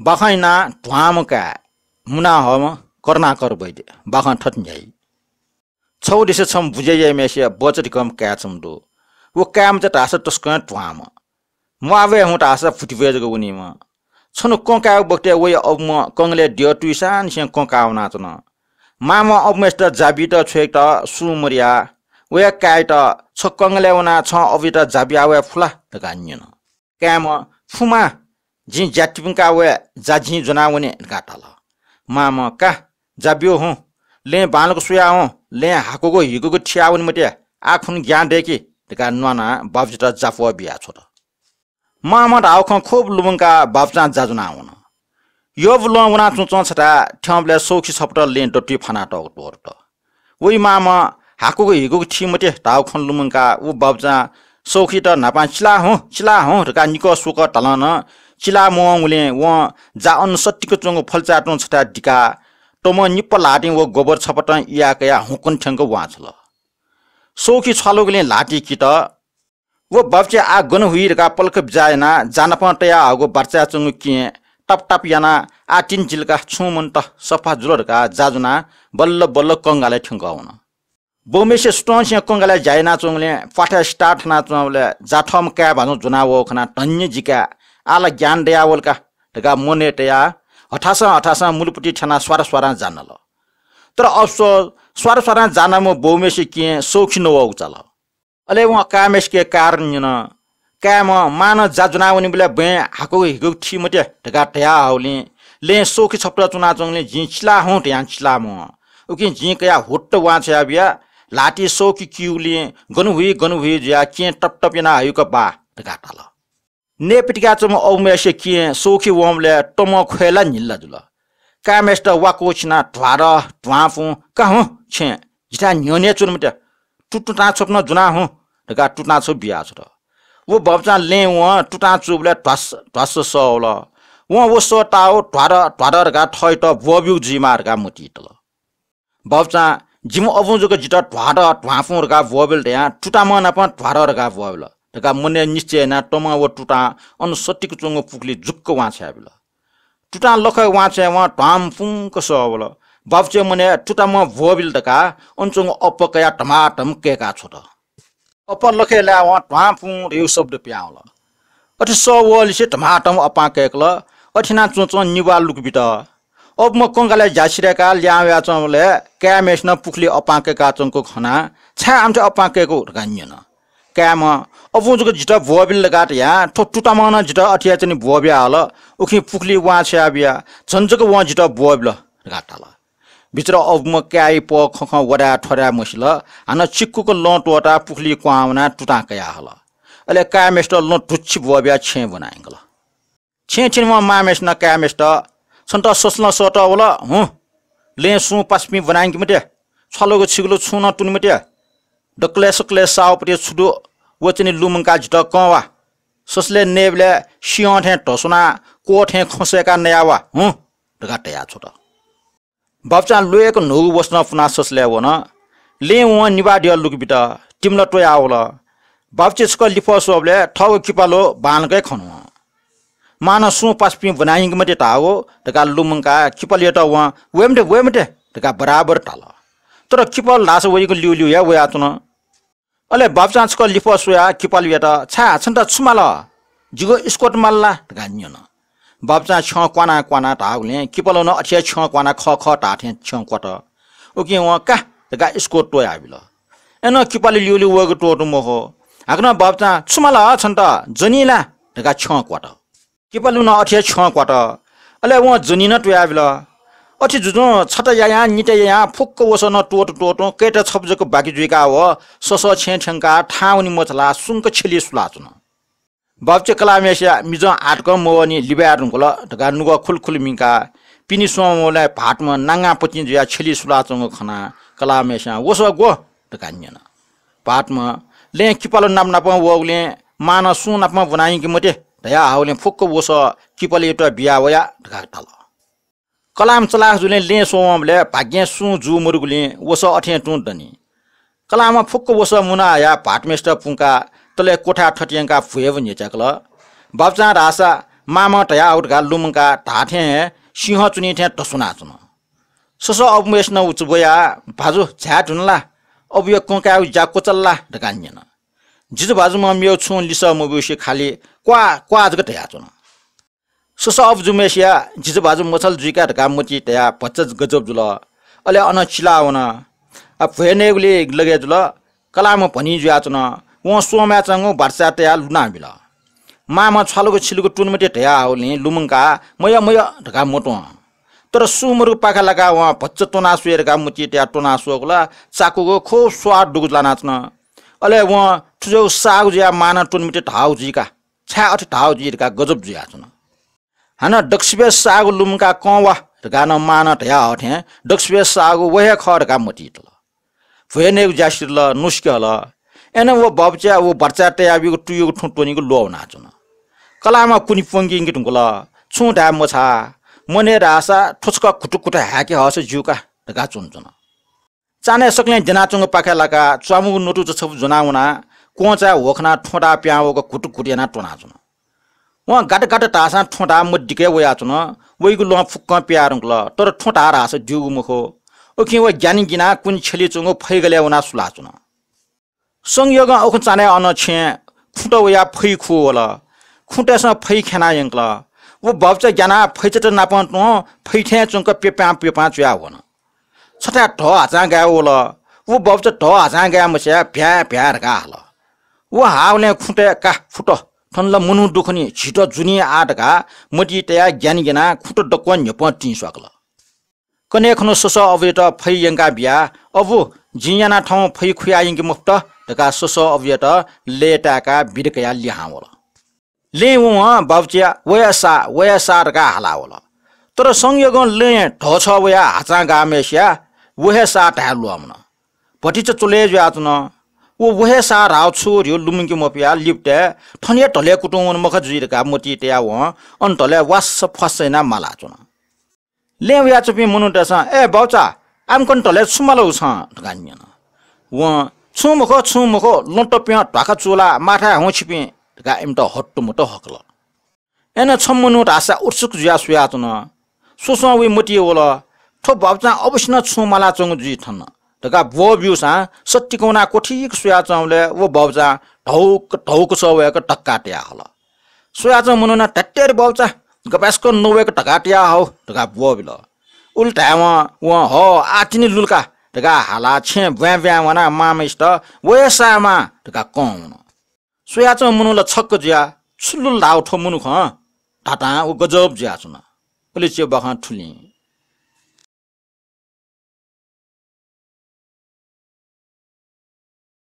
बाखाइना ढ्वामका मुना हम करना कर बैदे बाखा ठट जाई छौ दिसे छम बुझे मेसे बचत कम क्या चमदो वो काम त तास तस्क ढ्वाम मुआवे हु तास फुटिवेज गो उनी म छनु कोका बक्ते वे अब म कंगले दियो तुइसान से कोका नाचन मामा अब मेस्ट जाबी त छेक त सुमरिया वे काय त छ कंगले उना छ अबि त जाबिया वे फुला त गान्यन काम फुमा जि जातिपका वे जाझी जनावने गाटल मामा का जाबियो हु ले बालको सुया हु ले हाकोको हिगोको ठ्याउन मते आखुन ज्ञान देकी तका नना बाबजित जाफो बिया छोड मामा राउख खूब लुमका बाबजा जाजुना हुन यो लुमना चुचो छटा ठ्यामले सोखी छपट ले टट्टी फना टोट ओइ मामा हाकोको हिगोको ठिमते राउखन लुमका उ बाबजा सोखी त नापा चिला हु रका निको सुक तलन चिला मोङले व जा अनसट्टीको चंगो फलचाटो छटा डिका टोम निप्प लाटी वो गोबर छपट याकया हुकुन ठंगो वाछल सोखी छलोगले लाटी कि त वो बब्चे आ गन हुइरका पल्क जायना जान पटया हगो बर्चा चंगु कि टप टप याना आ तिन जिलका छुमन त सफा जुलरका जाजुना बल्ल बल्ल कंगाले ठंगाउन बोमेसे स्टोन से कंगाले जायना चंगले पाठा स्टार्ट ना चंगले जाठम का भानु जुना वो खना टन्य जिका आला ज्ञान देयावलका तका मोने तया हठासा मुलपुटी ठना स्वारा जानल तर अफसो स्वारा जान म बोमेसे के सौखी नव उचाल अले व कामेश के कारण न काम मान जाजुनावनी बेला बे हाको हिगो ठी मते तका तया हाउले ले सौखी छप्टा चुना चंगले जिचिला हौ त्यान चिला म उकि जि कया होट्ट वाछया बिया लाटी सौखी किउले गनु हुई ज्या के टप टप याना हायुका बा तका टाल नेपिटिका चम औमेसे के सोखी वमले टम खोला निल्ला जुल कामेस्ट वाकोचना ढ्वार ढ्वाफु कहु छे जिता न्योने चुनमते टुटुटा छोप्न जुना हु ढका टुटना छो बिया छ वो बबचा ले व टुटा चुबले ढस सौल वो सो टाओ ढ्वार गा ठय त बब्यु जिमार गा मुटी तल बबचा जिम अबुजको जिता ढ्वार ढ्वाफु गा बबल त्या टुटा मन अपन ढ्वार गा बबल तका मने निश्चय ना टमा वो टुटा अनसट्टीको चंगो पुकली जुक्क वाछ्या बिल टुटा लख वाछ्या वा ढाम फुंक सबल बाबचे मने टुटा म भोबिल तका अनचंग अपकया टमाटम केका छोट अप लखेला वा ढाम फुं यो शब्द प्याउल अथि सवल से टमाटम अपा केकल अथिना चोचो निवा लुकबिट अब म कंगाले जासिरेका ल्याव्या चंगले क्यामेस न पुकली अपा केका चंगको खना छा आमचे अपा केको गान्यन काम अबुजको जिटा भोबिल लगाट या टुटा मन जिटा अठिया चाहिँ भोबिया हल उखि पुकली वाछ्या बिया झन्जको वा जिटा भोबिल गाटाल भित्र अब म क्याइ प खख वडा ठरा मसिल हान चिक्कुको लट वटा पुकली क्वाउना टुटा कया हल अले कामेस्ट ल टुच्छि भोबिया छे बनाइगल छे म मामेस न कामेस्ट सन्त सस्ल सट वला हु ले सु पस्मी बनाइक मते छलोको छिगलो छुन टुनमते डक्ले साउपटे छुडो वचनी लुमका जिट कवा ससले नेबले सियठे टसुना कोठे खसेका नयावा हु ढगाटया छोट बाबचा लोयक नगु बस्न पुना ससले वन ले व निवाडिय लुकबिट टिमल टोयावल बाबचे स्क लिफसबले ठग किपालो बानकै खनु मान सु पास्पि बनाइङ मते ताओ ढगा लुमका किपलियट व वेमटे ढगा बराबर टाल तर किपल लास वइको लिउ या वयातुन अले बाबचाँचको लिफसुया किपलियट छा छन्त छुमाल जिगो स्कोट माल्ला गान्यन बाबचा छ क्वाना टाउले किपलो न अठिया छ क्वाना ख टाठे छ क्वट ओके व का गा स्कोट टोया बिल एन किपलि लिउलि वगो टोटु मोहो हाग्न बाबचा छुमाल छन्त जनिला गा छ क्वट किपलु न अठिया छ क्वट अले व जनिन टोया बिल अथि जुजो छटा या निटे या फुक्क वसन टोटो केट छब्जको बाकी जुइका हो सस छेछंका ठाउनी मचला सुंक छेली सुलाचन बाबचे कलामेसिया मिज आटको मोनी लिब्यारुंगल ढगा नुग खुलखुल मिका पिनि सोमोले भाटमा नांगा पचिन जुया छेली सुलाचंग खना कलामेसिया वस गो ढगान्यन भाटमा ले किपल नाम नाप वगले मान सु नापमा बनाइ कि मते दया हाउले फुक्क वस किपल एटा बिया वया ढगा टाल कलाम चलाख जुले ले सोमले भाग्य सु जु मुरुगले वस अठे टुन दनी कलामा फुक्क वस मुना या भाटमेस्ट पुंका तले कोठा ठटियंका फुएव नेचकल बाबचा रासा मामा टया आउटका लुमका ढाठे सिंह चुनी ठे टसुना चुन सस अबमेस न उचबोया भाजु झ्याट हुनला अब यो कोका जाको चल्ला ढकान्यन जिजु भाजु म मेउ छु लिस मुबुसी खाली क्वा क्वा जग टया चुन सस अब जुमेसिया जिजु भाजु मछल जुइका ढका मुची टया पच्चज गजब जुल अले अन चिलावन अब भेनेगले लगे जुल कलाम भनी जुया चुन व सोमा चंगो बर्चा टया लुना बिल मामा छलको छिलको टुनमटे टया होले लुमङका मय मय ढका मोटो तर सुमरु पाखा लगा वहाँ भच्च टोना सुएरका मुची टया टोना सुगला चाकुको खो स्वाद डुगला नाच्न अले वहाँ ठुजौ साग जिया माना टुनमटे ढाउ जिका छा अठ ढाउ जिरका गजब जिया छन हाना दक्षिबे साग लुमका कवा ढका न माना टया हठे दक्षिबे साग वहे खरका मुची तल भेने जासिर ल नुस्कल एने वो बबचा वो बर्चा टया बिको टुयो ठुटोनीको लो नाच्न कलामा कुनी पंगिङ गिटुला छुटा मछा मने रासा ठुचक खुटुकुट हाके हस जुका ढका चुनचुन चाने सक्ले जनाचुङ पाखा लगा च्वामु नोटु छ जनाउना कोचा होखना ठोडा प्यावको खुटुकुटिना टोना चुन व गाट गाट टासा ठोडा मड्डिके वया चुन वइगु ल फुक्क प्यारुङल तर ठोडा रास जुगु मुखो ओखि व ज्ञानी गिना कुन छेली चुङ फैगले उना सुला चुन संयोग ओख चाने अन छे खुट वया फै खु होला खुटेस फै खेना यंकला वो बबचा ज्ञाना फैचट नापन तो फैठे चुंक पेपा पेपा चुया वन छटा ढ आचा गया ओला वो बबचा ढ आचा गया मसे भ्या भ्या रका हल वो हावले खुटे का फुट ठनल मुनु दुखनी छिटो जुनी आटका मटी तया ज्ञानी गिना खुट डक्वन यप टी सकल कने खनो सस अवेट फै यंका बिया अबु जियाना ठाउँ फै खुया यंकी मुफ्त ढका सस अवेट लेटाका बिडकया लिहावल ले वहाँ बाबचिया वयसा रका हलावल तर संयोग ले ढछ वया हाचा गामेसिया वहे सा ढालु आउन भटिच चले जातन वो वहे सा राव छोर्यो लुमिङकी मपिया लिप्टे ठनिया ढले कुटुङ मख जुइरका मोटी टया व अन्तले वास फसैना माला चुन ले वया चपि मनुटस ए बाउचा आम कन ढले सुमलो छ ढगान्यन व छुमखो लटप्या ढाका चोला माथा होछिपि ढका एमट हट्टु मुट हकल एन छम्मनु रासा उत्सुक जुया सुया चुन सोसो वे मोटी ओला ठो बाउचा अवश्य छुमाला चंग जुइ ठन ढका बो बिउसा सट्टिकोना कोठीक सुया चौले वो बाउचा ढौक सवेक टक्काट्या हल सुया चौ मनुना टट्टेर बाउचा गपासको नोवेक टकाट्या हो ढका बो बिल उल्टा व हो आटिनी लुल्का ढका हाला छे व्या व्या वना मामेष्ट वयसामा ढका कौन सुया चौ मनुला छक्क जिया सुलुल लाउ ठो मुनु ख टाटा उ गजब जिया चुना ओले चे बखा ठुली